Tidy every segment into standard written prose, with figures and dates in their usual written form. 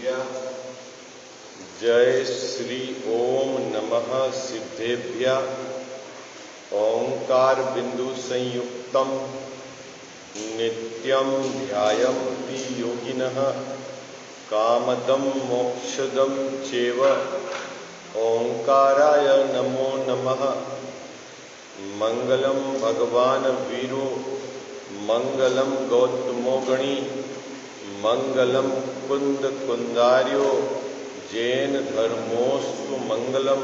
सिद्धेभ्यः। जय श्री ओम नमः सिद्धेभ्यः। ओंकार बिंदु संयुक्तम नित्यं ध्यायन्ति योगिनः कामदं मोक्षदं चैव। ओंकाराय नमो नमः। मंगलम भगवान वीरो मंगलम गौतमो गणी मंगलम कुंद कुंदार्यो जैन धर्मोस्तु मंगलम।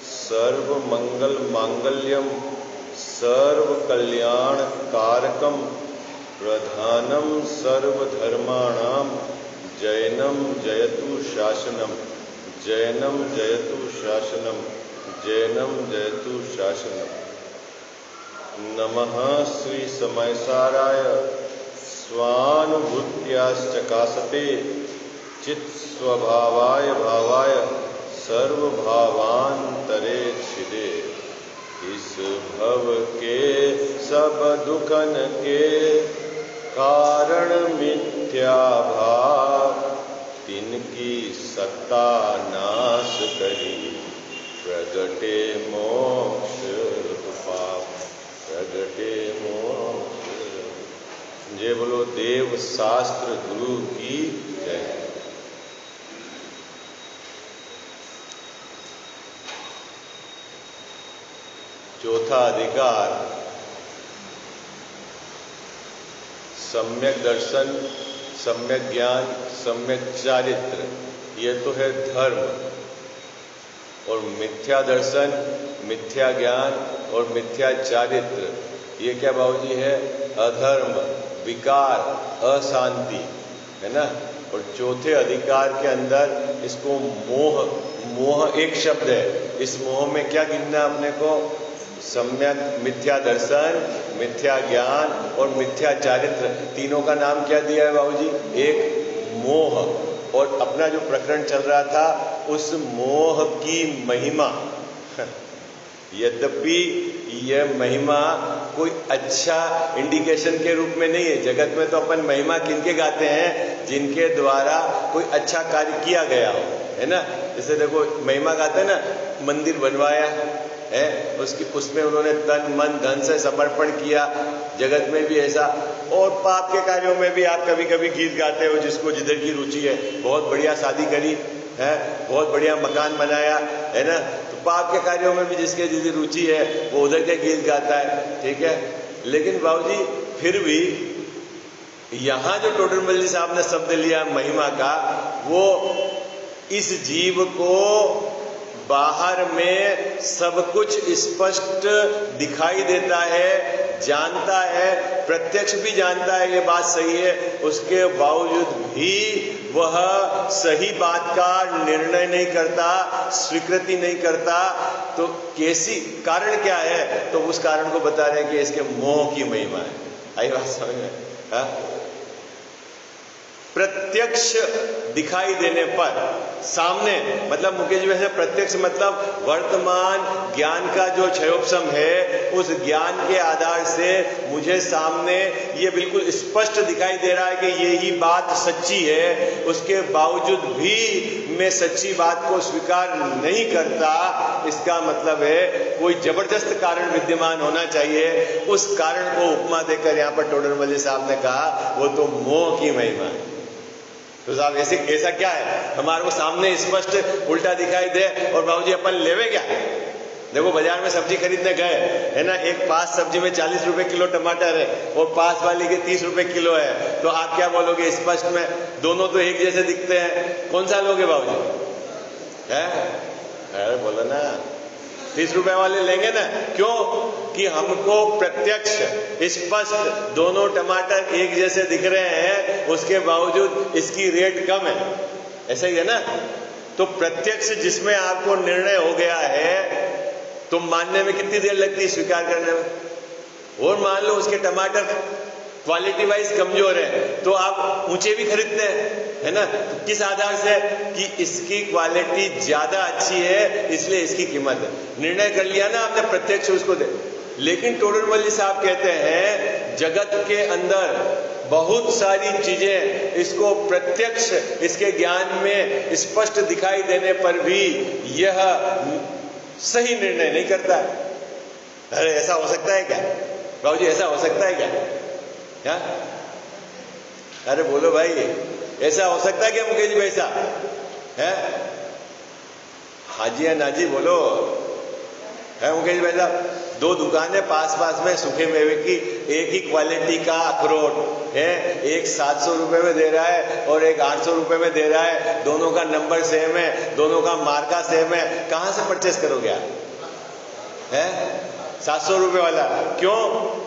सर्व मंगल मांगल्यम सर्व कल्याण कारकम प्रधानम सर्वधर्माणाम जैनम जयतु शासनम। जैनम जयतु शासनम। जैनम जयतु शासनम। नमः श्री समयसाराय स्वानुभूत्याश्चकासते चित्स्वभावाय भावाय सर्वभावांतरे छिदे। इस भव के सब दुखन के कारण मिथ्या भाव तिनकी सत्ता नाश करी प्रगटे मोक्ष पाप। प्रगटे मोक्ष। जय बोलो देव शास्त्र गुरु की जय। चौथा अधिकार सम्यक दर्शन, सम्यक ज्ञान, सम्यक चारित्र। ये तो है धर्म। और मिथ्या दर्शन, मिथ्या ज्ञान और मिथ्या चारित्र ये क्या बाबूजी है? अधर्म, विकार, अशांति, है ना। और चौथे अधिकार के अंदर इसको मोह। मोह एक शब्द है। इस मोह में क्या गिनना अपने को? सम्यक मिथ्या दर्शन, मिथ्या ज्ञान और मिथ्या चारित्र। तीनों का नाम क्या दिया है बाबूजी? एक मोह। और अपना जो प्रकरण चल रहा था उस मोह की महिमा। यद्यपि यह महिमा कोई अच्छा इंडिकेशन के रूप में नहीं है। जगत में तो अपन महिमा किनके गाते हैं? जिनके द्वारा कोई अच्छा कार्य किया गया हो, है ना। जैसे देखो महिमा गाते हैं ना, मंदिर बनवाया है, उसमें उन्होंने तन मन धन से समर्पण किया। जगत में भी ऐसा। और पाप के कार्यों में भी आप कभी कभी गीत गाते हो, जिसको जिधर की रुचि है। बहुत बढ़िया शादी करी है, बहुत बढ़िया मकान बनाया, है ना। तो पाप के कार्यों में भी जिसके जिधर रुचि है वो उधर के गीत गाता है, ठीक है। लेकिन बाबूजी फिर भी यहां जो टोडरमल साहब ने शब्द लिया महिमा का, वो इस जीव को बाहर में सब कुछ स्पष्ट दिखाई देता है, जानता है, प्रत्यक्ष भी जानता है, ये बात सही है। उसके बावजूद भी वह सही बात का निर्णय नहीं करता, स्वीकृति नहीं करता। तो कैसी कारण क्या है? तो उस कारण को बता रहे हैं कि इसके मोह की महिमा है। आई बात समझ में? प्रत्यक्ष दिखाई देने पर सामने, मतलब मुकेश जी वैसे प्रत्यक्ष मतलब वर्तमान ज्ञान का जो क्षयोपशम है, उस ज्ञान के आधार से मुझे सामने ये बिल्कुल स्पष्ट दिखाई दे रहा है कि यही बात सच्ची है। उसके बावजूद भी मैं सच्ची बात को स्वीकार नहीं करता। इसका मतलब है कोई जबरदस्त कारण विद्यमान होना चाहिए। उस कारण को उपमा देकर यहाँ पर टोडरमल साहब ने कहा वो तो मोह की महिमा है। तो साहब ऐसा क्या है? हमारे को सामने स्पष्ट उल्टा दिखाई दे और बाबूजी अपन लेवे क्या? देखो बाजार में सब्जी खरीदने गए, है ना। एक पास सब्जी में 40 रुपए किलो टमाटर है और पास वाली के 30 रुपए किलो है। तो आप क्या बोलोगे? स्पष्ट में दोनों तो एक जैसे दिखते हैं, कौन सा लोगे बाबूजी? है अरे बोलो ना, 30 रुपए वाले लेंगे ना। क्यों? कि हमको प्रत्यक्ष स्पष्ट दोनों टमाटर एक जैसे दिख रहे हैं, उसके बावजूद इसकी रेट कम है। ऐसा ही है ना। तो प्रत्यक्ष जिसमें आपको निर्णय हो गया है, तो मानने में कितनी देर लगती है? स्वीकार करने में। और मान लो उसके टमाटर क्वालिटी वाइज कमजोर है तो आप ऊंचे भी खरीदते हैं, है ना। तो किस आधार से? कि इसकी क्वालिटी ज्यादा अच्छी है इसलिए इसकी कीमत है। निर्णय कर लिया ना आपने, प्रत्यक्ष उसको दे। लेकिन टोडरमल साहब कहते हैं जगत के अंदर बहुत सारी चीजें इसको प्रत्यक्ष इसके ज्ञान में स्पष्ट दिखाई देने पर भी यह सही निर्णय नहीं करता है। अरे ऐसा हो सकता है क्या बाबू जी, ऐसा हो सकता है क्या? अरे बोलो भाई, ऐसा हो सकता है क्या मुकेश जी? ऐसा है? हाजी या नाजी बोलो, है मुकेश भाई साहब? दो दुकानें पास पास में सूखे मेवे की, एक ही क्वालिटी का अखरोट है, एक 700 रुपए में दे रहा है और एक 800 रुपए में दे रहा है। दोनों का नंबर सेम है, दोनों का मार्का सेम है, कहां से परचेस करोगे आप? है 700 रुपए वाला। क्यों?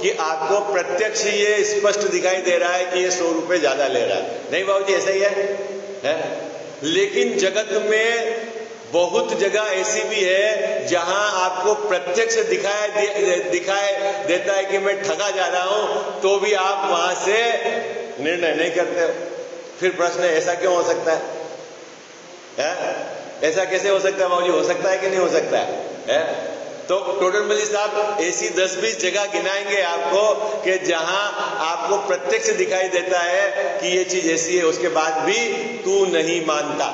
कि आपको प्रत्यक्ष ये स्पष्ट दिखाई दे रहा है कि ये 100 रुपए ज्यादा ले रहा है। नहीं बाबू जी, ऐसा ही है? लेकिन जगत में बहुत जगह ऐसी भी है जहां आपको प्रत्यक्ष दिखाई देता है कि मैं ठगा जा रहा हूं, तो भी आप वहां से निर्णय नहीं करते हो। फिर प्रश्न है, ऐसा क्यों हो सकता है? ऐसा कैसे हो सकता है बाबू जी? हो सकता है कि नहीं हो सकता है? तो टोटल मलिक साहब ऐसी 10-20 जगह गिनाएंगे आपको कि जहां आपको प्रत्यक्ष दिखाई देता है कि ये चीज ऐसी है, उसके बाद भी तू नहीं मानता।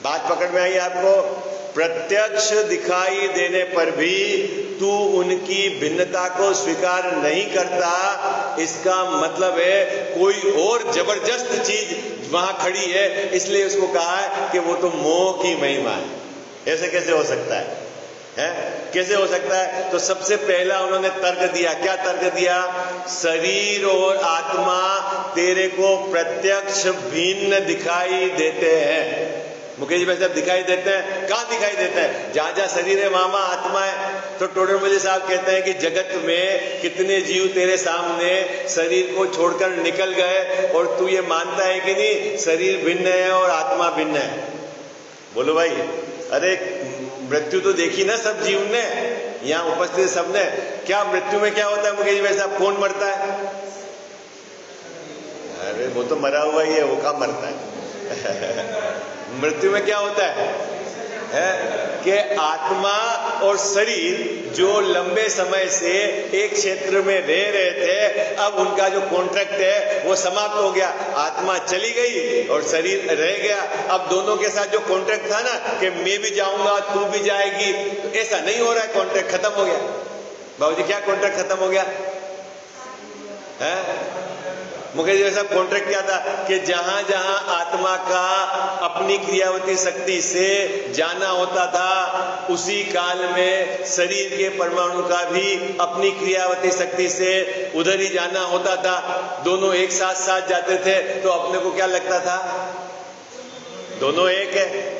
बात पकड़ में आई आपको? प्रत्यक्ष दिखाई देने पर भी तू उनकी भिन्नता को स्वीकार नहीं करता, इसका मतलब है कोई और जबरदस्त चीज वहां खड़ी है, इसलिए उसको कहा है कि वो तो मोह की महिमा है। ऐसे कैसे हो सकता है? कैसे हो सकता है? तो सबसे पहला उन्होंने तर्क दिया। क्या तर्क दिया? शरीर और आत्मा तेरे को प्रत्यक्ष भिन्न दिखाई देते हैं। मुकेश भाई साहब दिखाई देते हैं, कहां दिखाई देते हैं? जहां जहां शरीर है वहां वहां आत्मा है। तो टोडर मल्ली साहब कहते हैं कि जगत में कितने जीव तेरे सामने शरीर को छोड़कर निकल गए और तू ये मानता है कि नहीं शरीर भिन्न है और आत्मा भिन्न है? बोलो भाई। अरे मृत्यु तो देखी ना सब जीव ने, यहां उपस्थित सबने। क्या मृत्यु में क्या होता है मुकेश भाई साहब? कौन मरता है? अरे वो तो मरा हुआ ही है, वो कहां मरता है? मृत्यु में क्या होता है कि आत्मा और शरीर जो लंबे समय से एक क्षेत्र में रह रहे थे, अब उनका जो कॉन्ट्रैक्ट है वो समाप्त हो गया। आत्मा चली गई और शरीर रह गया। अब दोनों के साथ जो कॉन्ट्रैक्ट था ना कि मैं भी जाऊंगा तू भी जाएगी, तो ऐसा नहीं हो रहा है, कॉन्ट्रैक्ट खत्म हो गया। बाबूजी क्या कॉन्ट्रैक्ट खत्म हो गया है? मुकेश जी साहब कॉन्ट्रैक्ट क्या था कि जहां जहां आत्मा का अपनी क्रियावती शक्ति से जाना होता था, उसी काल में शरीर के परमाणु का भी अपनी क्रियावती शक्ति से उधर ही जाना होता था। दोनों एक साथ साथ जाते थे तो अपने को क्या लगता था? दोनों एक है।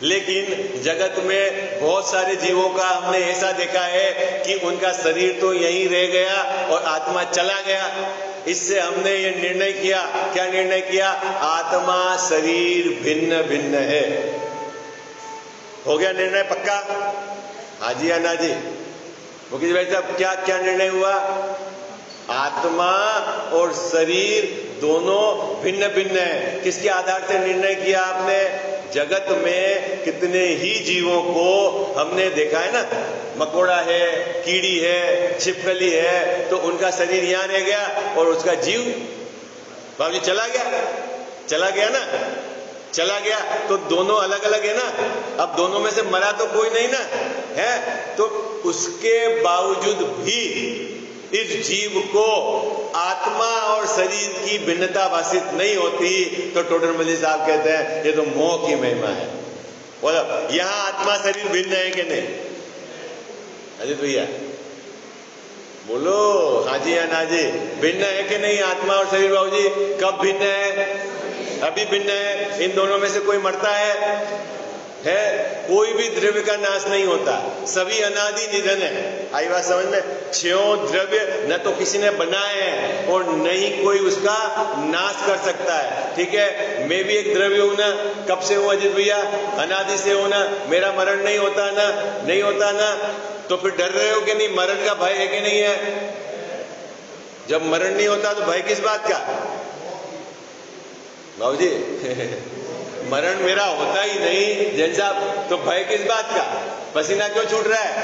लेकिन जगत में बहुत सारे जीवों का हमने ऐसा देखा है कि उनका शरीर तो यहीं रह गया और आत्मा चला गया। इससे हमने ये निर्णय किया। क्या निर्णय किया? आत्मा शरीर भिन्न भिन्न है। हो गया निर्णय पक्का? हाँ जी या ना जी? मुकेश भाई साहब क्या क्या निर्णय हुआ? आत्मा और शरीर दोनों भिन्न भिन्न है। किसके आधार से निर्णय किया आपने? जगत में कितने ही जीवों को हमने देखा है ना, मकोड़ा है, कीड़ी है, छिपकली है, तो उनका शरीर यहां रह गया और उसका जीव बाबूजी चला गया ना, चला गया तो दोनों अलग अलग है ना। अब दोनों में से मरा तो कोई नहीं ना है, तो उसके बावजूद भी इस जीव को आत्मा और शरीर की भिन्नता भाषित नहीं होती। तो टोडर मल्ली साहब कहते हैं ये तो मोह की महिमा है। बोलो यहां आत्मा शरीर भिन्न है कि नहीं? अजीत भैया बोलो हाँ जी या ना जी? भिन्न है कि नहीं आत्मा और शरीर? बाबू जी कब भिन्न है? अभी भिन्न है। इन दोनों में से कोई मरता है? कोई भी द्रव्य का नाश नहीं होता, सभी अनादि निधन है। आई बात समझ में? छो द्रव्य न तो किसी ने बनाए हैं और न ही कोई उसका नाश कर सकता है। ठीक है, मैं भी एक द्रव्य हूं ना। कब से हूं अजीत भैया? अनादि से हूं ना। मेरा मरण नहीं होता ना? नहीं होता ना। तो फिर डर रहे हो कि नहीं? मरण का भय है कि नहीं है? जब मरण नहीं होता तो भय किस बात का बाबूजी? मरण मेरा होता ही नहीं जैन साहब, तो भय किस बात का? पसीना क्यों छूट रहा है?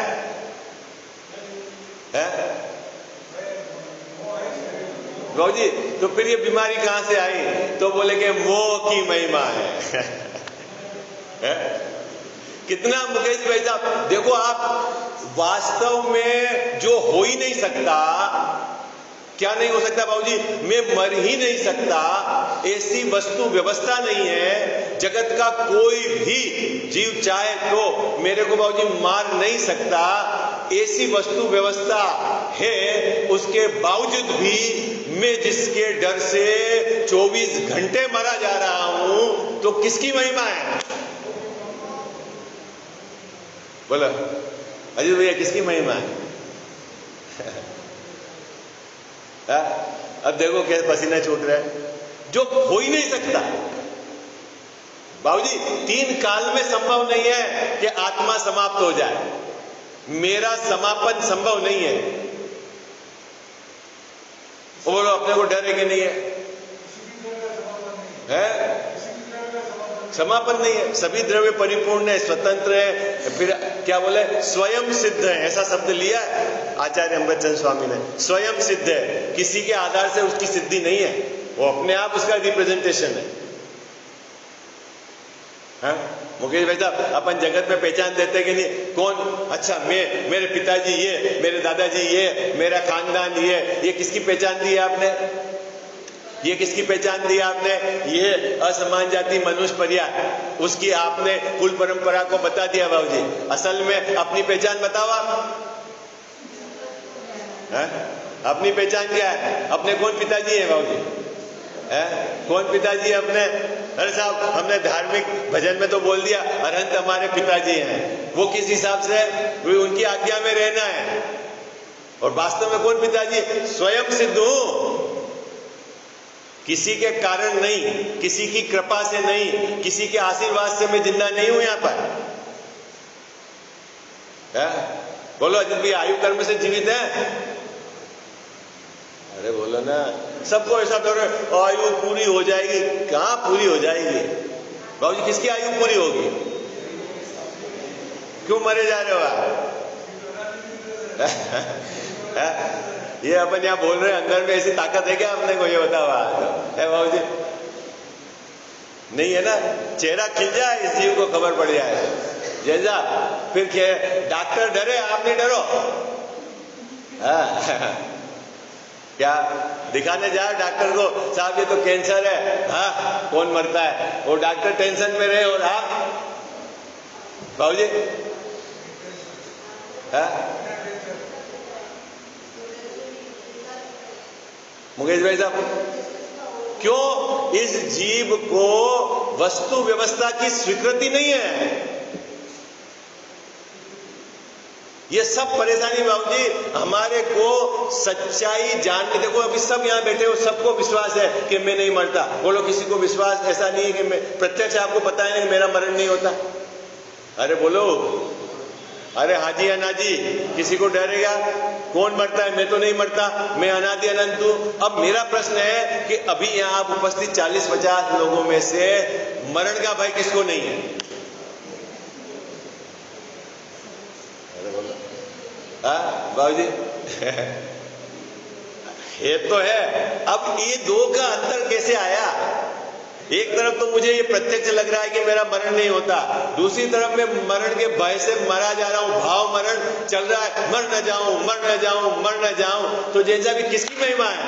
बाबू जी तो फिर ये बीमारी कहां से आई? तो बोले कि मोह की महिमा है। कितना मुकेश भाई साहब, देखो आप वास्तव में जो हो ही नहीं सकता, क्या नहीं हो सकता बाबूजी? मैं मर ही नहीं सकता, ऐसी वस्तु व्यवस्था नहीं है, जगत का कोई भी जीव चाहे तो मेरे को बाबूजी मार नहीं सकता, ऐसी वस्तु व्यवस्था है। उसके बावजूद भी मैं जिसके डर से 24 घंटे मरा जा रहा हूं, तो किसकी महिमा है? बोलो अजीत भैया, किसकी महिमा है? अब देखो कैसे पसीना छूट रहा है, जो हो ही नहीं सकता। बाबूजी 3 काल में संभव नहीं है कि आत्मा समाप्त हो जाए, मेरा समापन संभव नहीं है। वो बोलो अपने को डर है कि नहीं है? समापन नहीं है, सभी द्रव्य परिपूर्ण है, स्वतंत्र है, फिर क्या बोले, स्वयं सिद्ध है, ऐसा शब्द लिया है आचार्य अमृतचंद स्वामी ने। स्वयं सिद्ध है, किसी के आधार से उसकी सिद्धि नहीं है, वो अपने आप उसका रिप्रेजेंटेशन है। मुकेश भाई साहब, अपन जगत में पहचान देते कि नहीं? कौन? अच्छा मैं, मेरे पिताजी ये, मेरे दादाजी ये, मेरा खानदान ये किसकी पहचान दी है आपने? ये किसकी पहचान दी आपने? ये असमान जाति मनुष्य पर्याय, उसकी आपने कुल परंपरा को बता दिया बाबूजी। असल में अपनी पहचान बताओ आप। अपनी पहचान क्या है? अपने कौन पिताजी है बाबूजी? कौन पिताजी है अपने? अरे साहब, हमने धार्मिक भजन में तो बोल दिया अरहंत हमारे पिताजी हैं। वो किस हिसाब से? उनकी आज्ञा में रहना है। और वास्तव में कौन पिताजी? स्वयं सिद्ध हूं, किसी के कारण नहीं, किसी की कृपा से नहीं, किसी के आशीर्वाद से मैं जिंदा नहीं हूं यहां पर। बोलो अजित भाई, आयु कर्म से जीवित है? अरे बोलो ना, सबको ऐसा तो आयु पूरी हो जाएगी, कहां पूरी हो जाएगी बाबूजी? किसकी आयु पूरी होगी? क्यों मरे जा रहे हो आप? ये अपन यहाँ बोल रहे हैं, अंदर में ऐसी ताकत है क्या अपने को? ये बताओ है बाबूजी? नहीं है ना? चेहरा खिल जाए, इस जीव को खबर पड़ जाए जैसा, फिर डॉक्टर डरे, आप नहीं डरो। क्या दिखाने जाओ डॉक्टर को, साहब ये तो कैंसर है, हाँ कौन मरता है? वो डॉक्टर टेंशन में रहे और आप बाबूजी मुकेश भाई साहब, क्यों इस जीव को वस्तु व्यवस्था की स्वीकृति नहीं है? ये सब परेशानी बाबूजी हमारे को सच्चाई जानने। देखो अभी सब यहाँ बैठे हो, सबको विश्वास है कि मैं नहीं मरता। बोलो किसी को विश्वास ऐसा नहीं है कि मैं प्रत्यक्ष आपको पता है कि मेरा मरण नहीं होता? अरे बोलो, अरे हाजी अनाजी, किसी को डरेगा? कौन मरता है? मैं तो नहीं मरता, मैं अनादि अनंत हूं। अब मेरा प्रश्न है कि अभी यहाँ आप उपस्थित 40-50 लोगों में से मरण का भय किसको नहीं है? अरे बोलो बाबूजी ये तो है। अब ये दो का अंतर कैसे आया? एक तरफ तो मुझे ये प्रत्यक्ष लग रहा है कि मेरा मरण नहीं होता, दूसरी तरफ मैं मरण के भय से मरा जा रहा हूं, भाव मरण चल रहा है, मर न जाऊं, मर न जाऊं, मर न जाऊं। तो जैसा भी किसकी महिमा है?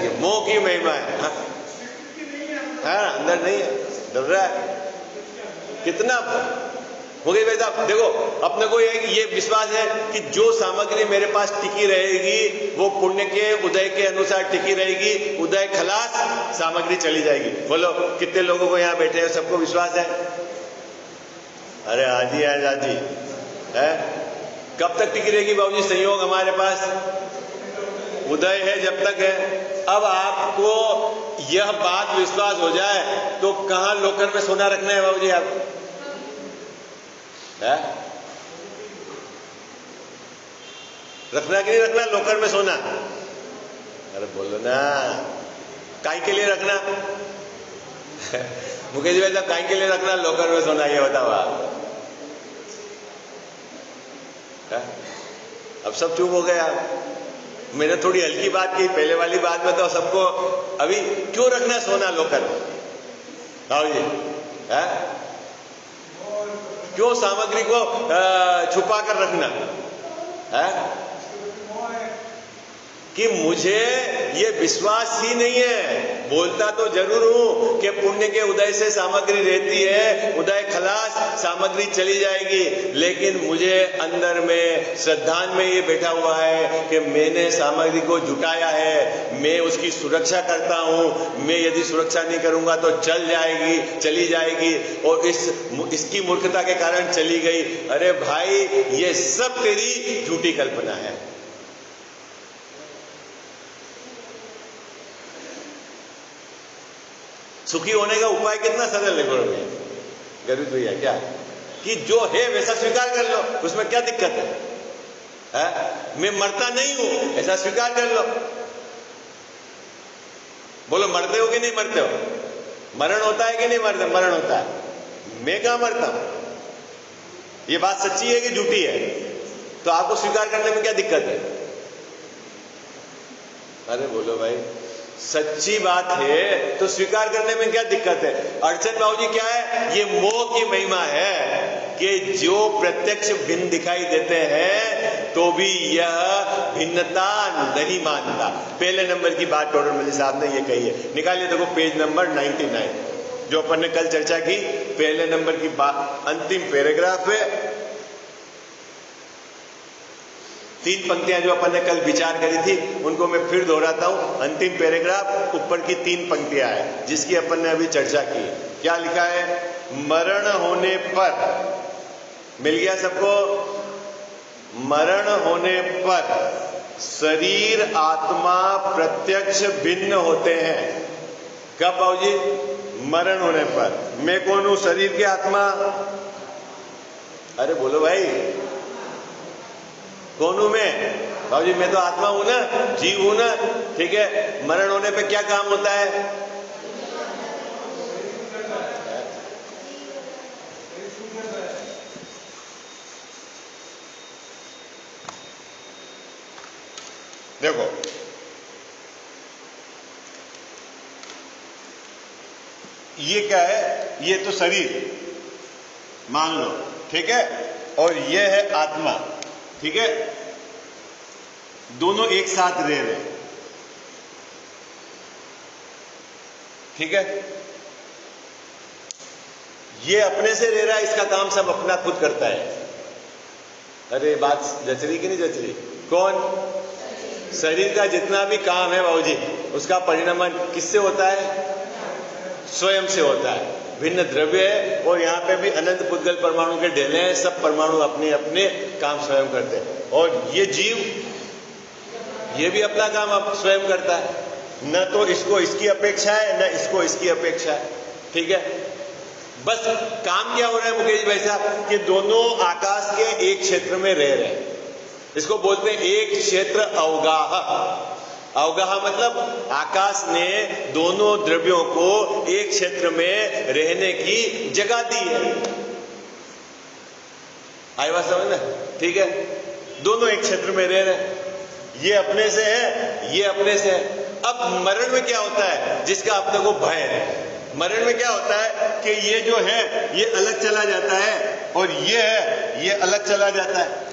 ये मोह की महिमा है। हाँ अंदर नहीं है, डर रहा है। कितना हो गई भाई साहब? देखो अपने को ये विश्वास है कि जो सामग्री मेरे पास टिकी रहेगी वो पुण्य के उदय के अनुसार टिकी रहेगी, उदय खलास सामग्री चली जाएगी। बोलो कितने लोगों को यहाँ बैठे हैं सबको विश्वास है? अरे आजी आजी है। कब तक टिकी रहेगी बाबूजी संयोग हमारे पास? उदय है जब तक है। अब आपको यह बात विश्वास हो जाए तो कहां लोकर में सोना रखना है बाबूजी? आप रखना कि नहीं रखना लोकर में सोना? अरे बोलो ना, काय के लिए रखना? मुकेश भाई साहब, काय के लिए रखना लोकर में सोना? ये बताओ आप। अब सब चुप हो गए आप। मैंने थोड़ी हल्की बात की, पहले वाली बात में तो सबको अभी क्यों रखना सोना लोकल जी है? क्यों सामग्री को छुपा कर रखना है? कि मुझे ये विश्वास ही नहीं है। बोलता तो जरूर हूं कि पुण्य के उदय से सामग्री रहती है, उदय खलास सामग्री चली जाएगी, लेकिन मुझे अंदर में श्रद्धान में ये बैठा हुआ है कि मैंने सामग्री को जुटाया है, मैं उसकी सुरक्षा करता हूं। मैं यदि सुरक्षा नहीं करूंगा तो चली जाएगी और इसकी मूर्खता के कारण चली गई। अरे भाई, ये सब तेरी झूठी कल्पना है। सुखी होने का उपाय कितना सरल है गरीब भैया, क्या कि जो है वैसा स्वीकार कर लो, उसमें क्या दिक्कत है? मैं मरता नहीं हूं ऐसा स्वीकार कर लो। बोलो मरते हो कि नहीं मरते हो? मरण होता है कि नहीं मरते? मरण होता है। मैं कहां मरता हूं? ये बात सच्ची है कि झूठी है? तो आपको स्वीकार करने में क्या दिक्कत है? अरे बोलो भाई, सच्ची बात है तो स्वीकार करने में क्या दिक्कत है? अड़चन बाबूजी क्या है? ये मोह की महिमा है कि जो प्रत्यक्ष भिन्न दिखाई देते हैं तो भी यह भिन्नता नहीं मानता। पहले नंबर की बात टोडरमल साहब ने ये कही है। निकालिए, देखो पेज नंबर 99, जो अपन ने कल चर्चा की, पहले नंबर की बात, अंतिम पैराग्राफ है। 3 पंक्तियां जो अपन ने कल विचार करी थी उनको मैं फिर दोहराता हूं। अंतिम पैराग्राफ, ऊपर की 3 पंक्तियां हैं जिसकी अपन ने अभी चर्चा की। क्या लिखा है? मरण होने पर, मिल गया सबको? मरण होने पर शरीर आत्मा प्रत्यक्ष भिन्न होते हैं। कब बाबूजी? मरण होने पर। मैं कौन हूं? शरीर की आत्मा? अरे बोलो भाई, कौन हूं मैं? बाबूजी मैं तो आत्मा हूं ना, जीव हूं ना, ठीक है। मरण होने पे क्या काम होता है? देखो, ये क्या है? ये तो शरीर मान लो, ठीक है, और ये है आत्मा, ठीक है। दोनों एक साथ रह रहे, ठीक है। ये अपने से रह रहा है, इसका काम सब अपना खुद करता है। अरे बात जच रही कि नहीं जच रही? कौन? शरीर का जितना भी काम है बाबूजी, उसका परिणामन किससे होता है? स्वयं से होता है। भिन्न द्रव्य है और यहाँ पे भी अनंत पुद्गल परमाणु के ढेले हैं, सब परमाणु अपने अपने काम स्वयं करते हैं। और ये जीव, ये भी अपना काम स्वयं करता है। न तो इसको इसकी अपेक्षा है, न इसको इसकी अपेक्षा है, ठीक है। बस काम क्या हो रहा है मुकेश भाई साहब, कि दोनों आकाश के एक क्षेत्र में रह रहे हैं। इसको बोलते हैं एक क्षेत्र अवगाह। अवगाह मतलब आकाश ने दोनों द्रव्यों को एक क्षेत्र में रहने की जगह दी है। आई बात समझ ना? ठीक है, दोनों एक क्षेत्र में रह रहे हैं। ये अपने से है, ये अपने से है। अब मरण में क्या होता है, जिसका अपने को भय है? मरण में क्या होता है कि ये जो है ये अलग चला जाता है और ये है ये अलग चला जाता है।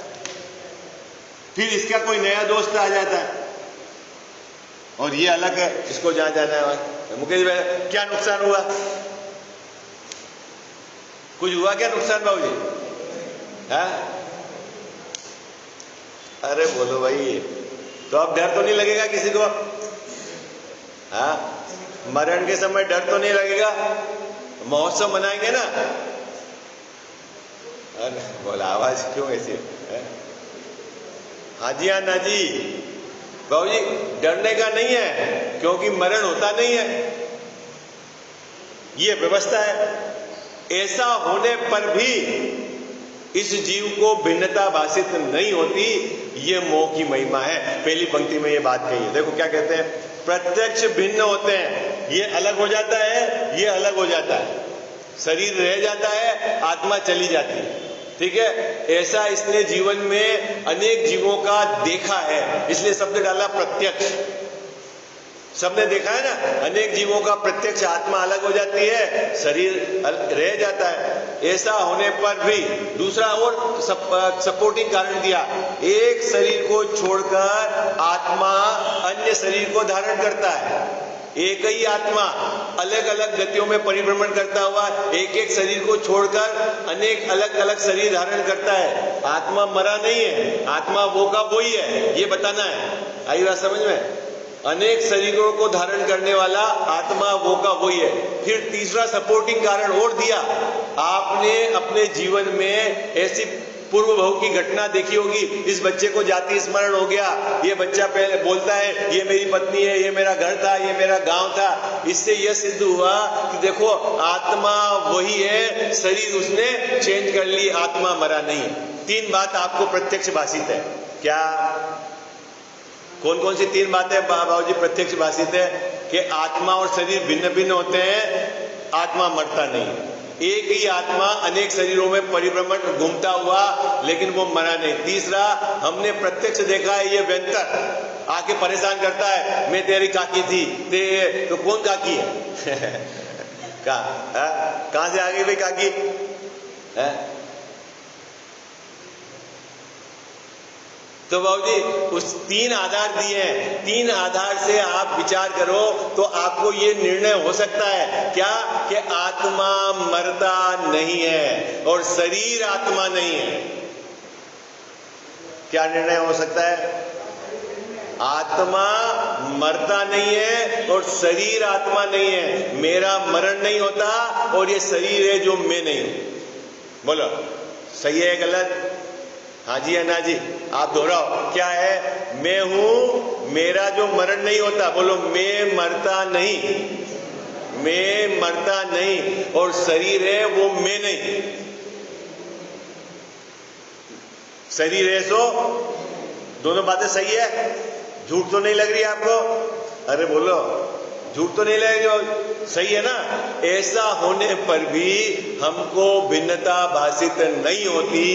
फिर इसका कोई नया दोस्त आ जाता है और ये अलग है, इसको जहां जाना है। मुकेश भाई क्या नुकसान हुआ? कुछ हुआ क्या नुकसान बाबूजी? हाँ? अरे बोलो भाई, तो अब डर तो नहीं लगेगा किसी को? हाँ, मरण के समय डर तो नहीं लगेगा? महोत्सव मनाएंगे ना? अरे बोला आवाज क्यों ऐसी है? हाँ जी, हाँ ना जी बाबूजी, डरने का नहीं है, क्योंकि मरण होता नहीं है, ये व्यवस्था है। ऐसा होने पर भी इस जीव को भिन्नता भाषित नहीं होती, ये मोह की महिमा है। पहली पंक्ति में ये बात कही है। देखो क्या कहते हैं, प्रत्यक्ष भिन्न होते हैं। ये अलग हो जाता है, ये अलग हो जाता है, शरीर रह जाता है, आत्मा चली जाती है, ठीक है, ऐसा इसने जीवन में अनेक जीवों का देखा है, इसलिए शब्द डाला प्रत्यक्ष। सबने देखा है ना, अनेक जीवों का प्रत्यक्ष आत्मा अलग हो जाती है, शरीर रह जाता है। ऐसा होने पर भी दूसरा और सपोर्टिंग कारण दिया, एक शरीर को छोड़कर आत्मा अन्य शरीर को धारण करता है। एक ही आत्मा अलग अलग गतियों में परिभ्रमण करता हुआ एक एक शरीर को छोड़कर अनेक अलग अलग शरीर धारण करता है। आत्मा मरा नहीं है, आत्मा वो का वो ही है, ये बताना है। आई बात समझ में? अनेक शरीरों को धारण करने वाला आत्मा वो का वही है। फिर तीसरा सपोर्टिंग कारण और दिया, आपने अपने जीवन में ऐसी पूर्व भव की घटना देखी होगी। इस बच्चे को जाति स्मरण हो गया, ये बच्चा पहले बोलता है ये मेरी पत्नी है, ये मेरा घर था, ये मेरा गांव था। इससे यह सिद्ध हुआ कि देखो आत्मा वही है, शरीर उसने चेंज कर ली, आत्मा मरा नहीं है। तीन बात आपको प्रत्यक्ष भाषित है। क्या कौन कौन सी तीन बातें बाबूजी प्रत्यक्ष भाषित है? कि आत्मा और शरीर भिन्न भिन्न होते हैं, आत्मा मरता नहीं है। एक ही आत्मा अनेक शरीरों में परिभ्रमण घूमता हुआ लेकिन वो मरा नहीं। तीसरा, हमने प्रत्यक्ष देखा है, ये व्यंतर आके परेशान करता है, मैं तेरी काकी थी, तो कौन काकी है? कहां से आ गई भाई काकी? तो बाबूजी उस तीन आधार दिए हैं, तीन आधार से आप विचार करो तो आपको ये निर्णय हो सकता है क्या कि आत्मा मरता नहीं है और शरीर आत्मा नहीं है। क्या निर्णय हो सकता है? आत्मा मरता नहीं है और शरीर आत्मा नहीं है। मेरा मरण नहीं होता और ये शरीर है जो मैं नहीं हूं। बोलो सही है गलत? हाँ जी है ना जी, आप दोहराओ। क्या है? मैं हूं, मेरा जो मरण नहीं होता। बोलो मैं मरता नहीं, मैं मरता नहीं और शरीर है वो मैं नहीं। शरीर है सो दोनों बातें सही है, झूठ तो नहीं लग रही आपको? अरे बोलो झूठ तो नहीं लगेगा, सही है ना? ऐसा होने पर भी हमको भिन्नता भाषित नहीं होती,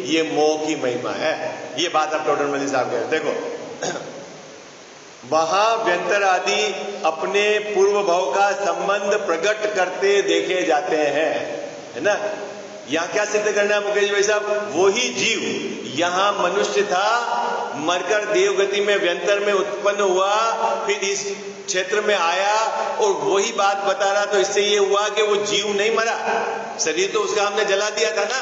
ये मोह की महिमा है। ये बात आप टोटल मल्ली साहब कह रहे। देखो वहां व्यंतर आदि अपने पूर्व भाव का संबंध प्रकट करते देखे जाते हैं, है ना? यहाँ क्या सिद्ध करना है मुकेश भाई साहब? वही जीव यहाँ मनुष्य था, मरकर देवगति में व्यंतर में उत्पन्न हुआ, फिर इस क्षेत्र में आया और वही बात बता रहा। तो इससे ये हुआ कि वो जीव नहीं मरा, शरीर तो उसका हमने जला दिया था ना,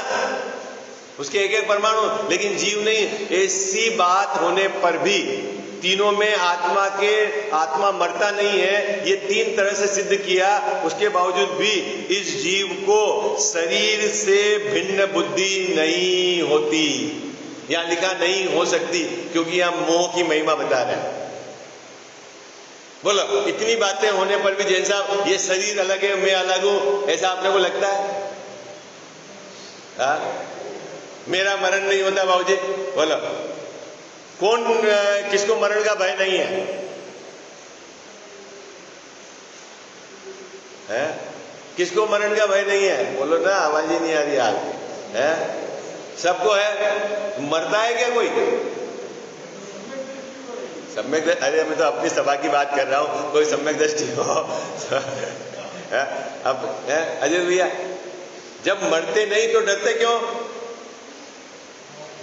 उसके एक एक परमाणु, लेकिन जीव नहीं। ऐसी बात होने पर भी तीनों में आत्मा मरता नहीं है, ये तीन तरह से सिद्ध किया। उसके बावजूद भी इस जीव को शरीर से भिन्न बुद्धि नहीं होती, यहां लिखा नहीं हो सकती, क्योंकि यहां मोह की महिमा बता रहे हैं। बोलो इतनी बातें होने पर भी जैन साहब ये शरीर अलग है, मैं अलग हूं, ऐसा आपने को लगता है? मेरा मरण नहीं होता बाबूजी। बोलो कौन किसको मरण का भय नहीं है? किसको मरण का भय नहीं है? बोलो ना, आवाज ही नहीं आ रही आपकी। है सबको है। मरता है क्या कोई? सम्यक, अरे मैं तो अपनी सभा की बात कर रहा हूं, कोई सम्यक दृष्टि हो। अब अजय भैया जब मरते नहीं तो डरते क्यों?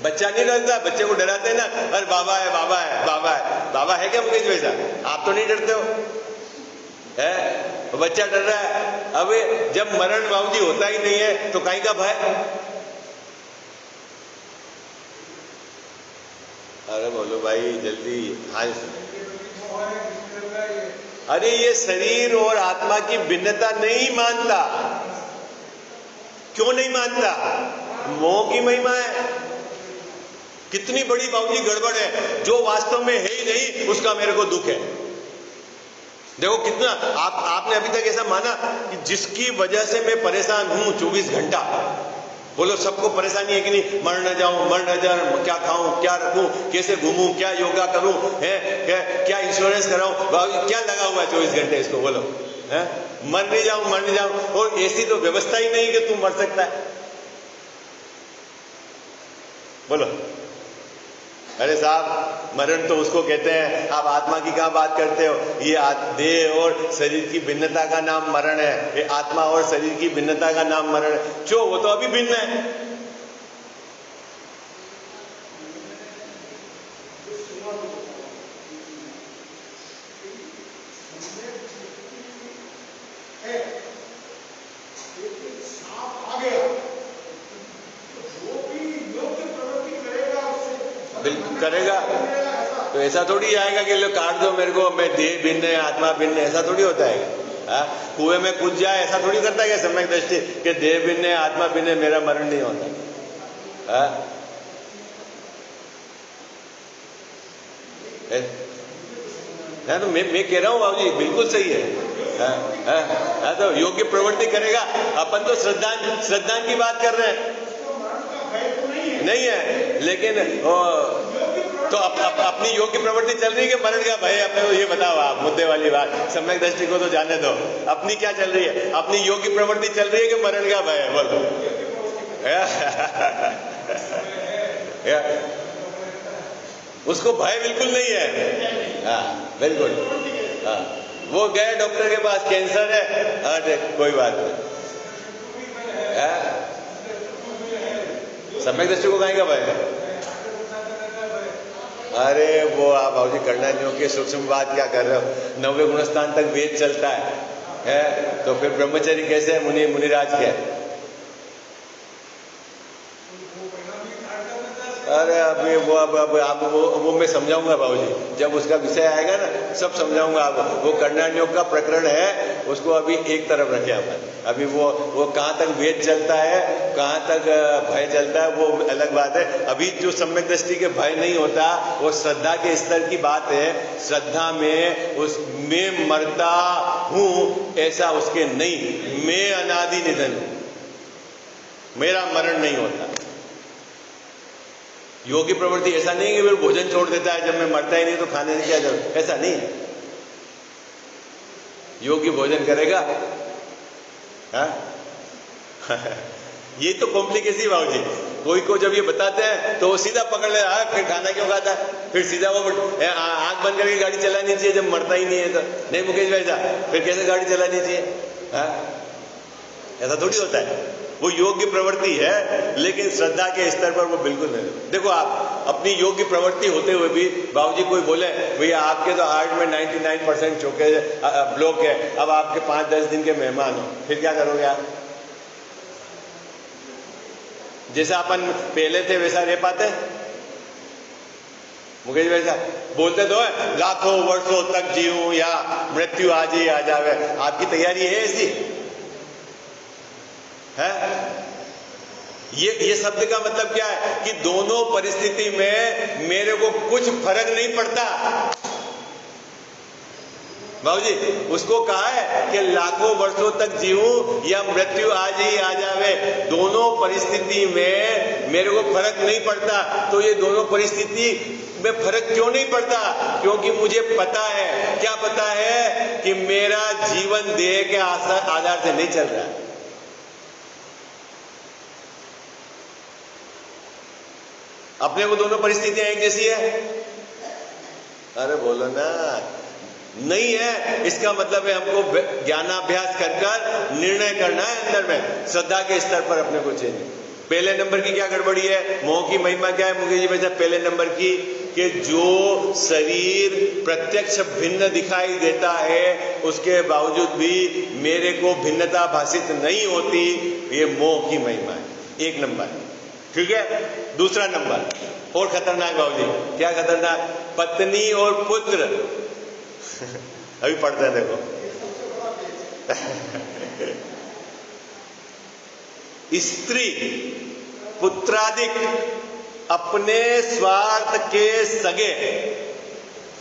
बच्चा नहीं डरता, बच्चे को डराते ना, अरे बाबा है बाबा है बाबा है। बाबा है क्या मुकेश भाई साहब? आप तो नहीं डरते हो, है? बच्चा डर रहा है। अब जब मरण बाबूजी होता ही नहीं है तो काहे का भय? अरे बोलो भाई जल्दी। हाँ, अरे ये शरीर और आत्मा की भिन्नता नहीं मानता। क्यों नहीं मानता? मोह की महिमा है। कितनी बड़ी बाबूजी गड़बड़ है, जो वास्तव में है ही नहीं उसका मेरे को दुख है। देखो कितना आपने अभी तक ऐसा माना कि जिसकी वजह से मैं परेशान हूं 24 घंटा। बोलो सबको परेशानी है कि नहीं? मर न जाऊं, मर न जाऊं, क्या खाऊं, क्या रखूं, कैसे घूमूं, क्या योगा करूं, क्या इंश्योरेंस कराऊं, क्या लगा हुआ है 24 घंटे इसको? बोलो है? मर नहीं जाऊं, मर नहीं जाऊं। और ऐसी तो व्यवस्था ही नहीं कि तू मर सकता है। बोलो। अरे साहब, मरण तो उसको कहते हैं, आप आत्मा की कहां बात करते हो? ये देह और शरीर की भिन्नता का नाम मरण है। ये आत्मा और शरीर की भिन्नता का नाम मरण है। जो वो तो अभी भिन्न है। बिल्कुल करेगा। तो ऐसा थोड़ी आएगा कि लो काट दो मेरे को, मैं देह भिन्न है आत्मा भिन्न है, ऐसा थोड़ी होता है। कुएं में कूद जाए ऐसा थोड़ी करता है सम्यक दृष्टि कि देह भिन्न है आत्मा भिन्न है, मेरा मरण नहीं होता। तो मैं कह रहा हूं बाबूजी बिल्कुल सही है। तो योग्य प्रवृत्ति करेगा। अपन तो श्रद्धा की बात कर रहे हैं, नहीं है, लेकिन तो अपनी योग्य प्रवृत्ति चल रही है कि मरण का भय है? अपने ये बताओ आप, मुद्दे वाली बात। सम्यक दृष्टि को तो जाने दो, अपनी क्या चल रही है? अपनी योग्य प्रवृत्ति चल रही है कि मरण का भय है? बोलो। उसको भय बिल्कुल नहीं है। हाँ बिल्कुल। हाँ, वो गए डॉक्टर के पास, कैंसर है। अरे कोई बात नहीं। सम्यक दृष्टि को कहेंगे भय? अरे वो आप बाबूजी करना नहीं हो कि सूक्ष्म बात क्या कर रहे हो? 90 गुणस्थान तक वेद चलता है? तो फिर ब्रह्मचर्य कैसे है? मुनिराज के? अरे अभी वो मैं समझाऊंगा बाबूजी, जब उसका विषय आएगा ना सब समझाऊंगा आपको। वो करणान योग का प्रकरण है, उसको अभी एक तरफ रखे अपन। अभी वो कहाँ तक वेद चलता है, कहाँ तक भय चलता है, वो अलग बात है। अभी जो सम्यक दृष्टि के भय नहीं होता, वो श्रद्धा के स्तर की बात है। श्रद्धा में मैं मरता हूं ऐसा उसके नहीं, मैं अनादि निधन हूं, मेरा मरण नहीं होता। योगी प्रवृत्ति ऐसा नहीं कि फिर भोजन छोड़ देता है, जब मैं मरता ही नहीं तो खाने की क्या जरूरत, ऐसा नहीं है। योगी भोजन करेगा। ये तो कॉम्प्लिकेसी बाबूजी। कोई को जब ये बताते हैं तो वो सीधा पकड़ ले, फिर खाना क्यों खाता है? फिर सीधा वो आंख बंद करके गाड़ी चलानी चाहिए जब मरता ही नहीं है तो। नहीं मुकेश भाई साहब, फिर कैसे गाड़ी चलानी चाहिए? ऐसा थोड़ी होता है। वो योग्य प्रवृत्ति है, लेकिन श्रद्धा के स्तर पर वो बिल्कुल नहीं। देखो आप अपनी योग्य प्रवृत्ति होते हुए भी बाबूजी कोई बोले भैया आपके तो हार्ट में 99% चौके ब्लॉक है, अब आपके 5-10 दिन के मेहमान हो, फिर क्या करोगे आप? जैसा अपन पहले थे वैसा रह पाते? मुकेश भाई साहब बोलते तो है लाखों वर्षों तक जीऊं या मृत्यु आज ही आ जावे। आपकी तैयारी है ऐसी? है? ये शब्द का मतलब क्या है कि दोनों परिस्थिति में मेरे को कुछ फर्क नहीं पड़ता। बाबूजी उसको कहा है कि लाखों वर्षों तक जीऊं या मृत्यु आज ही आ जावे, दोनों परिस्थिति में मेरे को फर्क नहीं पड़ता। तो ये दोनों परिस्थिति में फर्क क्यों नहीं पड़ता? क्योंकि मुझे पता है, क्या पता है, कि मेरा जीवन देह के आधार से नहीं चल रहा है। अपने को दोनों परिस्थितियां एक जैसी है? अरे बोलो ना, नहीं है। इसका मतलब है हमको ज्ञानाभ्यास कर निर्णय करना है अंदर में, श्रद्धा के स्तर पर अपने को चेंज। पहले नंबर की क्या गड़बड़ी है? मोह की महिमा क्या है मुकेश जी वैसे? पहले नंबर की कि जो शरीर प्रत्यक्ष भिन्न दिखाई देता है उसके बावजूद भी मेरे को भिन्नता भाषित नहीं होती, ये मोह की महिमा है। एक नंबर, ठीक है। दूसरा नंबर और खतरनाक बाबूजी, क्या खतरनाक? पत्नी और पुत्र। अभी पढ़ते हैं देखो। स्त्री पुत्रादिक अपने स्वार्थ के सगे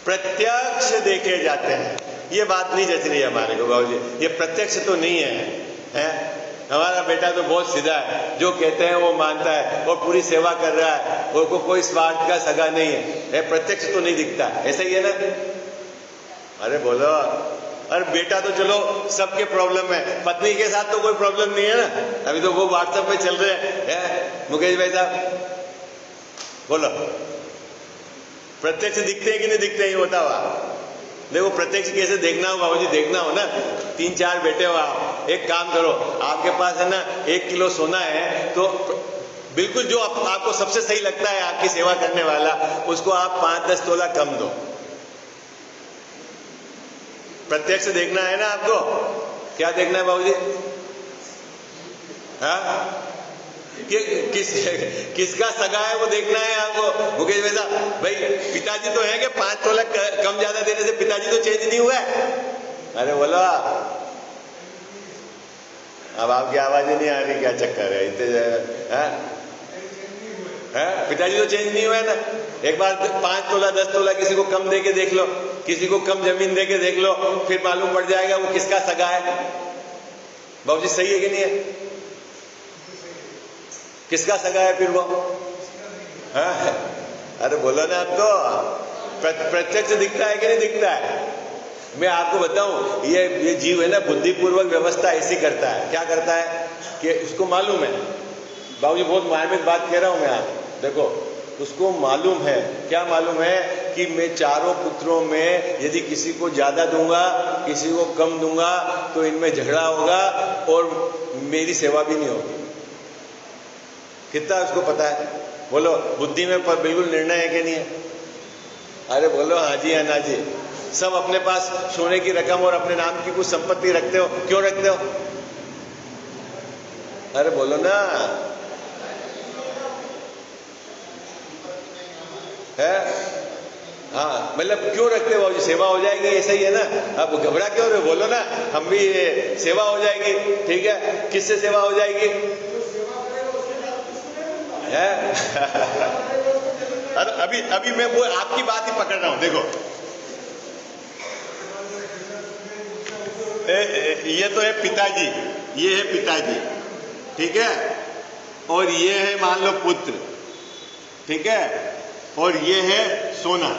प्रत्यक्ष देखे जाते हैं। ये बात नहीं जच रही है हमारे को बाबूजी, ये प्रत्यक्ष तो नहीं है। हमारा बेटा तो बहुत सीधा है, जो कहते हैं वो मानता है और पूरी सेवा कर रहा है, और कोई स्वार्थ का सगा नहीं है। प्रत्यक्ष तो नहीं दिखता, ऐसा ही है ना? अरे बोलो। अरे बेटा तो चलो सबके प्रॉब्लम है, पत्नी के साथ तो कोई प्रॉब्लम नहीं है ना? अभी तो वो व्हाट्सएप पे चल रहे हैं मुकेश भाई साहब। बोलो, प्रत्यक्ष दिखते हैं कि नहीं दिखते हैं, ये बताओ आप। देखो प्रत्यक्ष कैसे देखना हो बाबूजी, देखना हो ना, 3-4 बैठे हो आप, एक काम करो, आपके पास है ना 1 किलो सोना है, तो बिल्कुल जो आपको सबसे सही लगता है आपकी सेवा करने वाला, उसको आप 5-10 तोला कम दो। प्रत्यक्ष देखना है ना आपको, क्या देखना है बाबूजी? हाँ, किसका सगा है वो देखना है आपको। मुकेश भाई साहब, भाई पिताजी तो है कि 5 तोला कम ज्यादा देने से पिताजी तो चेंज नहीं हुआ है? अरे बोलो, अब आपकी आवाज ही नहीं आ रही, क्या चक्कर है इतने? पिताजी तो चेंज नहीं हुआ है ना। एक बार 5 तोला 10 तोला किसी को कम दे के देख लो, किसी को कम जमीन दे के देख लो, फिर मालूम पड़ जाएगा वो किसका सगा है। बाबूजी सही है कि नहीं है? किसका सगा है फिर वो? हाँ? अरे बोलो ना, आप तो प्रत्यक्ष दिखता है कि नहीं दिखता है? मैं आपको बताऊं, ये जीव है ना, बुद्धिपूर्वक व्यवस्था ऐसी करता है। क्या करता है कि उसको मालूम है, बाबूजी बहुत मार्मिक बात कह रहा हूं मैं, आप देखो, उसको मालूम है, क्या मालूम है कि मैं चारों पुत्रों में यदि किसी को ज्यादा दूंगा, किसी को कम दूंगा, तो इनमें झगड़ा होगा और मेरी सेवा भी नहीं होगी। कितना उसको पता है? बोलो, बुद्धि में पर बिल्कुल निर्णय है कि नहीं है? अरे बोलो हाँ जी, अन्ना जी। सब अपने पास सोने की रकम और अपने नाम की कुछ संपत्ति रखते हो, क्यों रखते हो? अरे बोलो ना, है? हाँ, मतलब क्यों रखते हो बाबूजी? सेवा हो जाएगी, ऐसा ही है ना। अब घबरा क्यों रहे हो? बोलो ना, हम भी सेवा हो जाएगी। ठीक है, किससे सेवा हो जाएगी? है? अरे अभी मैं वो आपकी बात ही पकड़ रहा हूं। देखो, ये तो है पिताजी, ये है पिताजी, ठीक है, और ये है मान लो पुत्र, ठीक है, और ये है सोना,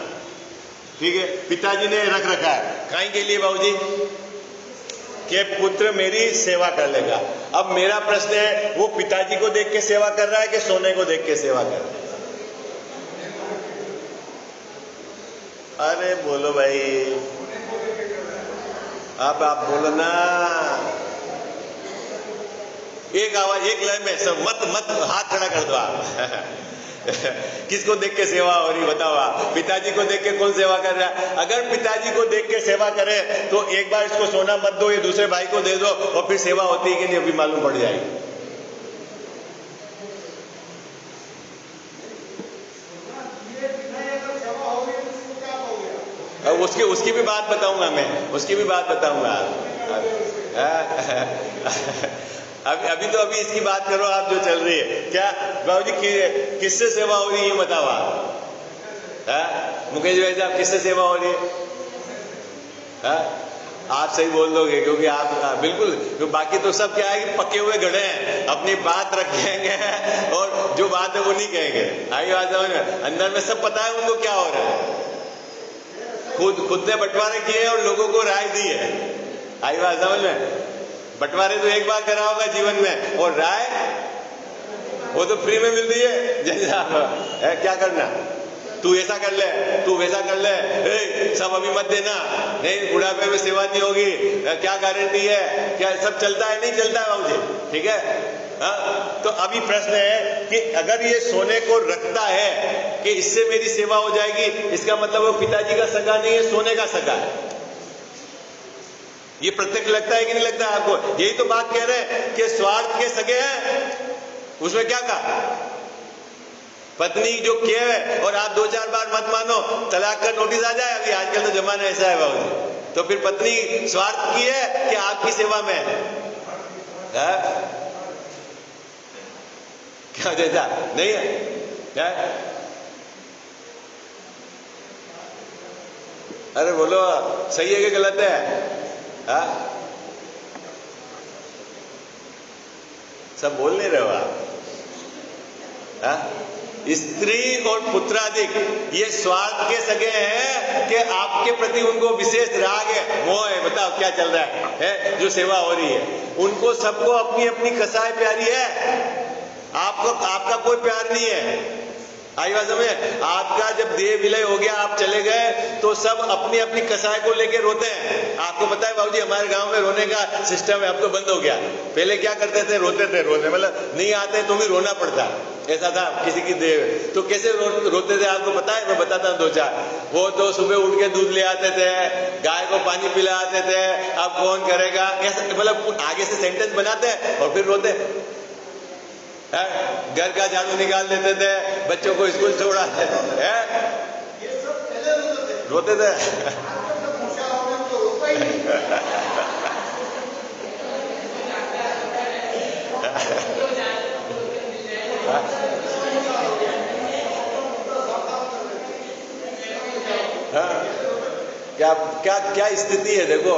ठीक है। पिताजी ने रख रखा है काहे के लिए बाबूजी? कि पुत्र मेरी सेवा कर लेगा। अब मेरा प्रश्न है, वो पिताजी को देख के सेवा कर रहा है कि सोने को देख के सेवा कर रहा है? अरे बोलो भाई, आप बोलो ना, एक आवाज एक लय में सब, मत हाथ खड़ा कर दो आप। किसको देख के सेवा हो रही बताओ आप? पिताजी को देख के कौन सेवा कर रहा है? अगर पिताजी को देख के सेवा करे तो एक बार इसको सोना मत दो, ये दूसरे भाई को दे दो, और फिर सेवा होती है कि नहीं अभी मालूम पड़ जाएगी। उसकी भी बात बताऊंगा मैं, उसकी भी बात बताऊंगा। अभी इसकी बात करो आप जो चल रही है। क्या बाबूजी किससे सेवा हो रही है बताओ आप? मुकेश भाई साहब, किससे सेवा हो रही है? आप सही बोल दोगे, क्योंकि आप बिल्कुल, बाकी तो सब क्या है कि पके हुए घड़े हैं, अपनी बात रखेंगे और जो बात है वो नहीं कहेंगे। आई बात समझ में? अंदर में सब पता है उनको क्या हो रहा है, खुद ने बंटवारे किए और लोगों को राय दी है। आई बात समझ में? बंटवारे तो एक बार करा होगा जीवन में, और राय वो तो फ्री में मिल रही है। जैसे क्या करना, तू ऐसा कर ले, तू वैसा कर ले, सब अभी मत देना, नहीं बुढ़ापे में सेवा नहीं होगी, क्या गारंटी है, क्या सब चलता है? नहीं चलता है बाबूजी, ठीक है। तो अभी प्रश्न है कि अगर ये सोने को रखता है कि इससे मेरी सेवा हो जाएगी, इसका मतलब वो पिताजी का सगा नहीं है, सोने का सगा है। ये प्रत्यक्ष लगता है कि नहीं लगता है आपको? यही तो बात कह रहे हैं कि स्वार्थ के सगे हैं। उसमें क्या कहा? पत्नी जो किए है और आप 2-4 बार मत मानो, तलाक का नोटिस आ जाए। अभी आजकल तो जमाना ऐसा है बाबूजी। तो फिर पत्नी स्वार्थ की है कि आपकी सेवा में है? क्या जैसा नहीं है? अरे बोलो, सही है कि गलत है? सब बोल नहीं रहे हो आप? स्त्री और पुत्राधिक ये स्वार्थ के सगे हैं कि आपके प्रति उनको विशेष राग है, मोह है। बताओ क्या चल रहा है जो सेवा हो रही है? उनको सबको अपनी अपनी कसाई प्यारी है, आपको आपका कोई प्यार नहीं है। आई बात समझे? आपका जब देह विलय हो गया, आप चले गए, तो सब अपनी अपनी कसाय को लेके रोते हैं। आपको पता है बाबूजी, हमारे गांव में रोने का सिस्टम है, अब तो बंद हो गया। पहले क्या करते थे? रोते थे, रोते मतलब नहीं आते तो भी रोना पड़ता, ऐसा था किसी की देह। तो कैसे रोते थे आपको पता है? मैं बताता हूँ दो चार। वो तो सुबह उठ के दूध ले आते थे, गाय को पानी पिलाते थे, अब कौन करेगा, ऐसा मतलब आगे से सेंटेंस बनाते हैं और फिर रोते। घर का झाड़ू निकाल देते थे, बच्चों को स्कूल छोड़ाते हैं, रोते थे। क्या क्या क्या स्थिति है? देखो,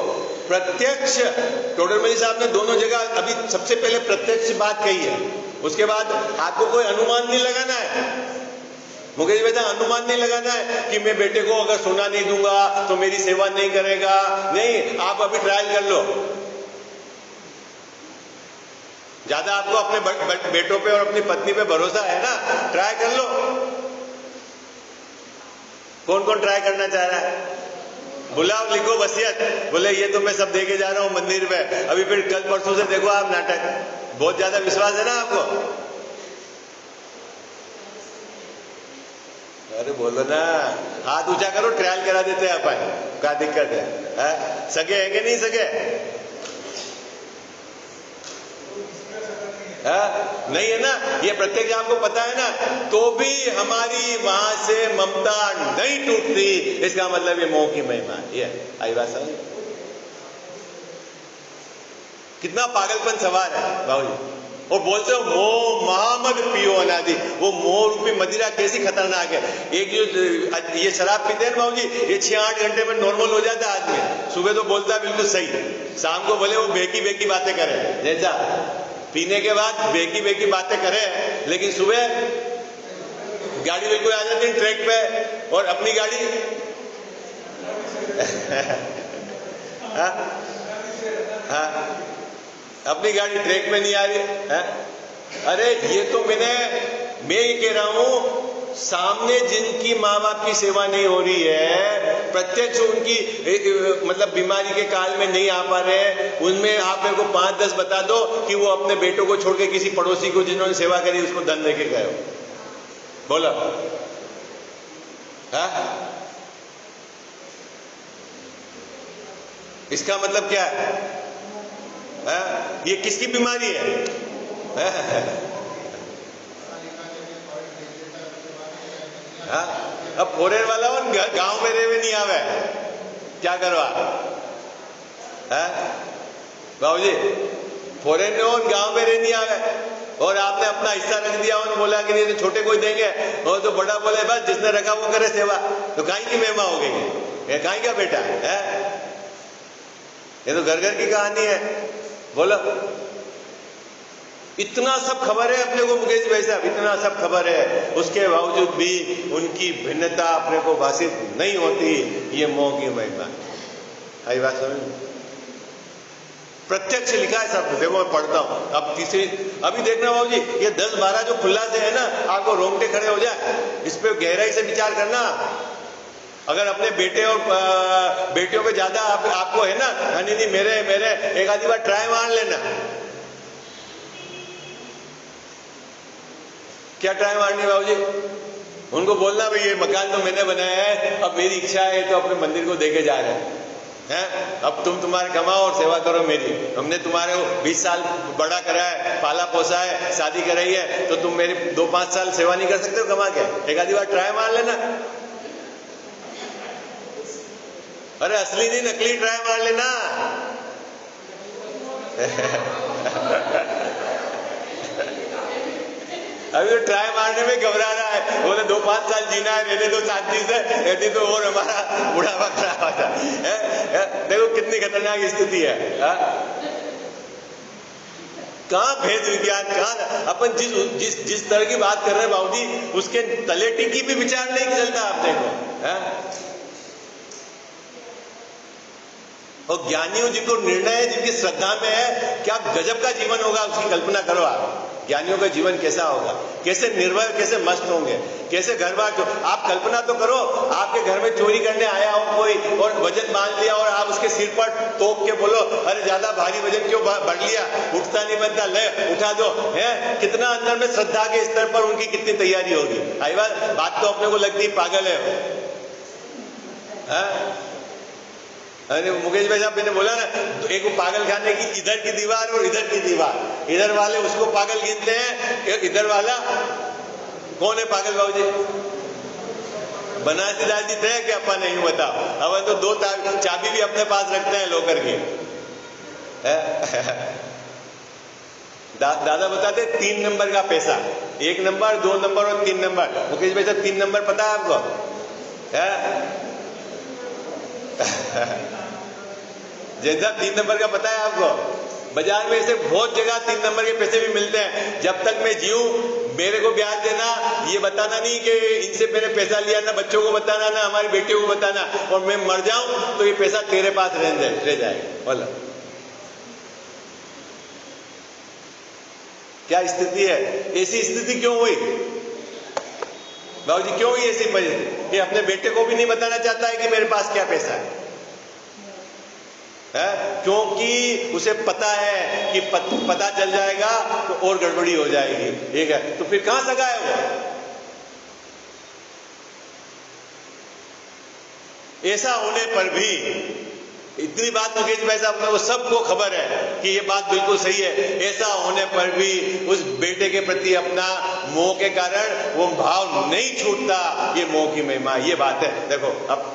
प्रत्यक्ष टोडरमल साहब ने दोनों जगह अभी सबसे पहले प्रत्यक्ष बात कही है, उसके बाद आपको कोई अनुमान नहीं लगाना है। मुकेश बेटा, अनुमान नहीं लगाना है कि मैं बेटे को अगर सोना नहीं दूंगा तो मेरी सेवा नहीं करेगा। नहीं, आप अभी ट्रायल कर लो। ज्यादा आपको अपने बेटों पे और अपनी पत्नी पे भरोसा है ना, ट्राई कर लो। कौन कौन ट्राई करना चाह रहा है? बुलाओ, लिखो वसीयत। बोले ये तो मैं सब देके जा रहा हूं मंदिर में, अभी फिर कल परसों से देखो आप नाटक। बहुत ज्यादा विश्वास है ना आपको? अरे बोलो ना, हाथ ऊंचा करो, ट्रायल करा देते हैं अपन। क्या दिक्कत है? सगे है कि नहीं सगे? नहीं है ना? ये प्रत्यक्ष आपको पता है ना, तो भी हमारी वहां से ममता नहीं टूटती, इसका मतलब ये मोह की महिमा है। ये आई बात समझ? कितना पागलपन सवार है बाबूजी। और बोलते हो मोह मोहम्मद पियो अनादि, वो मोह रूपी मदिरा कैसी खतरनाक है। एक जो ये शराब पीते हैं बाबूजी, ये 6-8 घंटे में नॉर्मल हो जाता है आदमी। सुबह तो बोलता है बिल्कुल सही, शाम को बोले वो बेकी बेकी बातें करे, जैसा पीने के बाद बेकी बेकी बातें करे, लेकिन सुबह गाड़ी बिल्कुल आ जाती है ट्रैक पे, और अपनी गाड़ी अपनी गाड़ी ट्रैक में नहीं आ रही है। अरे ये तो मैं ये कह रहा हूं, सामने जिनकी माँ बाप की सेवा नहीं हो रही है, प्रत्यक्ष उनकी मतलब बीमारी के काल में नहीं आ पा रहे, उनमें आप मेरे को 5-10 बता दो कि वो अपने बेटों को छोड़ के किसी पड़ोसी को जिन्होंने सेवा करी उसको धन देके गए हो। बोलो, इसका मतलब क्या है? ये किसकी बीमारी है? अब फोरेन वाला गांव में रेवे नहीं आवे, क्या करवा? बाबूजी, फॉरेन में और गांव में रह नहीं आवे, और आपने अपना हिस्सा रख दिया और बोला कि नहीं तो छोटे कोई देंगे, और तो बड़ा बोले बस जिसने रखा वो करे सेवा, तो काई की महिमा हो गई? काई का बेटा है? ये तो घर घर की कहानी है। बोलो, इतना सब खबर है अपने को मुकेश भाई साहब, इतना सब खबर है, उसके बावजूद भी उनकी भिन्नता अपने को भाषित नहीं होती। ये मोह की महिमा। आई बात समझ? प्रत्यक्ष लिखा है सब। देखो मैं पढ़ता हूं, अब तीसरी, अभी देखना बाबूजी, ये 10-12 जो खुला से है ना, आपको रोंगटे खड़े हो जाए, इस पे गहराई से विचार करना। अगर अपने बेटे और बेटियों पे ज्यादा आपको है ना, नहीं मेरे एक आधी बार ट्राई मार लेना। क्या ट्राई मारनी बाबूजी? उनको बोलना भाई ये मकान तो मैंने बनाया है, अब मेरी इच्छा है तो अपने मंदिर को देके जा रहे हैं, अब तुम तुम्हारे कमाओ और सेवा करो मेरी। हमने तुम्हारे 20 साल बड़ा करा है, पाला पोसा है, शादी कराई है, तो तुम मेरी 2-5 साल सेवा नहीं कर सकते हो कमा के? एक आधी बार ट्राई मार लेना। अरे असली नहीं नकली ट्राई मार लेना। अभी तो ट्राई मारने में घबरा रहा है, बोले 2-5 साल जीना है, रहने दो शांति से, यदि तो और हमारा बुढ़ापा खराब होता है। देखो कितनी खतरनाक स्थिति है। कहाँ भेद विज्ञान, कहाँ अपन जिस तरह की बात कर रहे हैं बाबूजी, उसके तलेटी की भी विचार नहीं चलता आप देखो। और ज्ञानियों जिनको निर्णय है, जिनकी श्रद्धा में है, क्या गजब का जीवन होगा उसकी कल्पना करो आप। ज्ञानियों का जीवन कैसा होगा? कैसे निर्भय, कैसे मस्त होंगे, कैसे घर बार। आप कल्पना तो करो, आपके घर में चोरी करने आया हो कोई और वजन मान लिया और आप उसके सिर पर टोक के बोलो, अरे ज्यादा भारी वजन क्यों बढ़ लिया, उठता नहीं बनता, ले उठा दो, है कितना अंदर में श्रद्धा के स्तर पर उनकी कितनी तैयारी होगी। आई बात तो अपने को लगती पागल है। अरे मुकेश भाई साहब मैंने बोला ना, तो एक पागल खाने की इधर की दीवार और इधर की दीवार, इधर वाले उसको पागल गिनते हैं, इधर वाला कौन है पागल बाबूजी? बनारसी दादी थे कि अपा नहीं बताओ। अब तो 2 चाबी भी अपने पास रखते हैं लोकर की। दादा बताते 3 नंबर का पैसा, 1 नंबर, 2 नंबर और 3 नंबर। मुकेश भाई साहब 3 नंबर पता है आपको? जैसा 3 नंबर का पता है आपको? बाजार में ऐसे बहुत जगह 3 नंबर के पैसे भी मिलते हैं। जब तक मैं जीऊं मेरे को ब्याज देना, ये बताना नहीं कि इनसे मैंने पैसा लिया, ना बच्चों को बताना, ना हमारी बेटियों को बताना, और मैं मर जाऊं तो ये पैसा तेरे पास रह जाएगा। बोला क्या स्थिति है? ऐसी स्थिति क्यों हुई बाबूजी? क्यों हुई ऐसी परिस्थिति कि अपने बेटे को भी नहीं बताना चाहता है कि मेरे पास क्या पैसा है? क्योंकि उसे पता है कि पता चल जाएगा तो और गड़बड़ी हो जाएगी। ठीक है, तो फिर कहां सगा है वो? ऐसा होने पर भी इतनी बात मुकेश भाई साहब को सबको खबर है कि ये बात बिल्कुल सही है। ऐसा होने पर भी उस बेटे के प्रति अपना मोह के कारण वो भाव नहीं छूटता। ये मोह की महिमा, ये बात है। देखो अब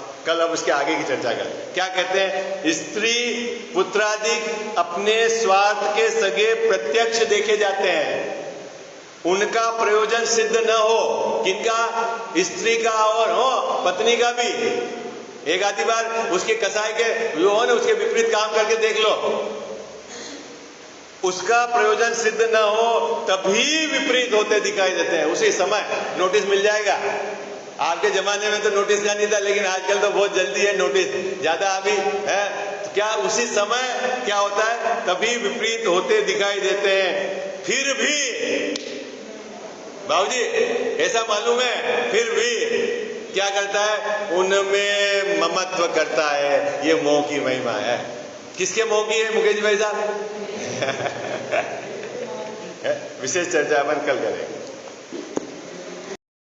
उसके आगे की चर्चा करें। क्या कहते हैं? स्त्री पुत्रादिक अपने स्वार्थ के सगे प्रत्यक्ष देखे जाते हैं, उनका प्रयोजन सिद्ध न हो। किनका? स्त्री का और हो पत्नी का भी। एक आधी बार उसके कसाई के जो हो ना, उसके विपरीत काम करके देख लो, उसका प्रयोजन सिद्ध न हो तभी विपरीत होते दिखाई देते हैं। उसी समय नोटिस मिल जाएगा। आपके जमाने में तो नोटिस का नहीं था, लेकिन आजकल तो बहुत जल्दी है नोटिस, ज्यादा अभी है। तो क्या उसी समय क्या होता है? तभी विपरीत होते दिखाई देते हैं। फिर भी बाबूजी ऐसा मालूम है, फिर भी क्या करता है? उनमें ममत्व करता है। ये मोह की महिमा है। किसके मोह की है मुकेश भाई साहब? विशेष चर्चा अपन कल करेंगे।